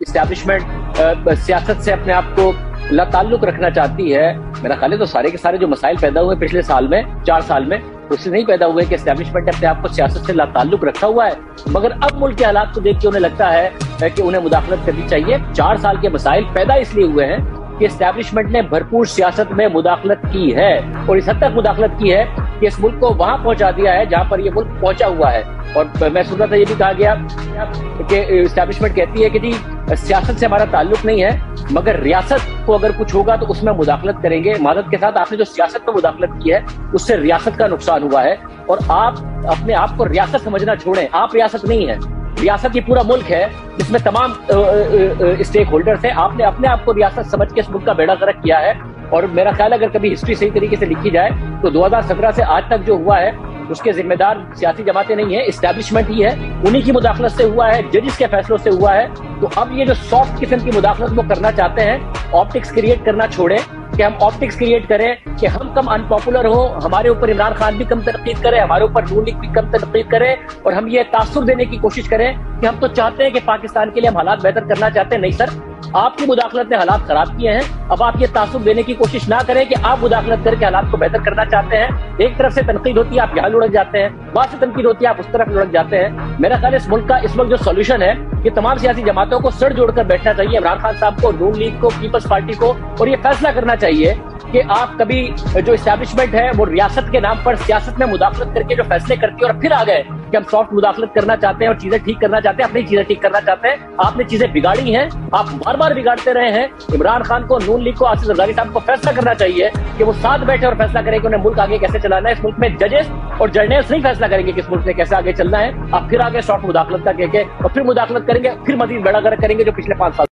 Establishment سیاست سے اپنے آپ کو لا تعلق رکھنا چاہتی ہے، میرا خیال ہے تو سارے کے سارے جو مسائل پیدا ہوئے پچھلے سال میں 4 سال میں اس سے نہیں پیدا ہوئے کہ اسٹیبلشمنٹ اپنے آپ کو سیاست سے لا تعلق رکھا ہوا ہے، مگر اب ملک کے حالات کو دیکھ کے انہیں لگتا ہے کہ انہیں مداخلت کرنی چاہیے۔ 4 سال کے مسائل پیدا اس لیے ہوئے ہیں کہ اسٹیبلشمنٹ نے بھرپور سیاست میں مداخلت کی ہے، اور اس حد تک مداخلت کی ہے کہ اس ملک کو وہاں پہنچا دیا ہے جہاں پر یہ ملک پہنچا ہوا ہے۔ اور میں سن رہا تھا یہ بھی کہا گیا کہ اسٹیبلشمنٹ کہتی ہے کہ جی سیاست سے ہمارا تعلق نہیں ہے، مگر ریاست کو اگر کچھ ہوگا تو اس میں مداخلت کریں گے۔ معذرت کے ساتھ آپ نے جو سیاست میں مداخلت کی ہے اس سے ریاست کا نقصان ہوا ہے، اور آپ اپنے آپ کو ریاست سمجھنا چھوڑیں، آپ ریاست نہیں ہیں، ریاست یہ پورا ملک ہے جس میں تمام اسٹیک ہولڈرز ہیں۔ آپ نے اپنے آپ کو ریاست سمجھ کے اس ملک کا بیڑا غرق کیا ہے، اور میرا خیال ہے اگر کبھی ہسٹری صحیح طریقے سے لکھی جائے تو 2017 سے آج تک جو ہوا ہے اس کے ذمہ دار سیاسی جماعتیں نہیں ہیں، اسٹیبلشمنٹ ہی ہے، انہی کی مداخلت سے ہوا ہے، ججز کے فیصلوں سے ہوا ہے۔ تو اب یہ جو سافٹ قسم کی مداخلت وہ کرنا چاہتے ہیں، آپٹکس کریٹ کرنا چھوڑیں کہ ہم آپٹکس کریٹ کریں کہ ہم کم ان پاپولر ہو، ہمارے اوپر عمران خان بھی کم تنقید کرے، ہمارے اوپر نون لیگ بھی کم تنقید کرے، اور ہم یہ تاثر دینے کی کوشش کریں کہ ہم تو چاہتے ہیں کہ پاکستان کے لیے ہم حالات بہتر کرنا چاہتے ہیں۔ نہیں سر، آپ کی مداخلت نے حالات خراب کیے ہیں، اب آپ یہ تاثر دینے کی کوشش نہ کریں کہ آپ مداخلت کر کے حالات کو بہتر کرنا چاہتے ہیں۔ ایک طرف سے تنقید ہوتی ہے آپ یہاں لڑک جاتے ہیں، وہاں سے تنقید ہوتی ہے آپ اس طرف لڑک جاتے ہیں۔ میرا خیال ہے اس ملک کا اس وقت جو سولوشن ہے کہ تمام سیاسی جماعتوں کو سر جوڑ کر بیٹھنا چاہیے، عمران خان صاحب کو، نون لیگ کو، پیپلز پارٹی کو، اور یہ فیصلہ کرنا چاہیے کہ آپ کبھی جو اسٹیبلشمنٹ ہے وہ ریاست کے نام پر سیاست میں مداخلت کر کے جو فیصلے کرتی ہے اور پھر آ گئے کہ ہم سافٹ مداخلت کرنا چاہتے ہیں اور چیزیں ٹھیک کرنا چاہتے ہیں، اپنی چیزیں ٹھیک کرنا چاہتے ہیں۔ آپ نے چیزیں بگاڑی ہیں، آپ بار بار بگاڑتے رہے ہیں۔ عمران خان کو، نون لیگ کو، آصف زرداری صاحب کو فیصلہ کرنا چاہیے کہ وہ ساتھ بیٹھے اور فیصلہ کریں کہ انہیں ملک آگے کیسے چلانا ہے۔ اس ملک میں ججز اور جرنلز نہیں فیصلہ کریں گے کہ اس ملک نے کیسے آگے چلنا ہے۔ آپ پھر آگے سافٹ مداخلت کا کہہ کے اور پھر مداخلت کریں گے، پھر مزید بڑا غرق کریں گے جو پچھلے 5 سال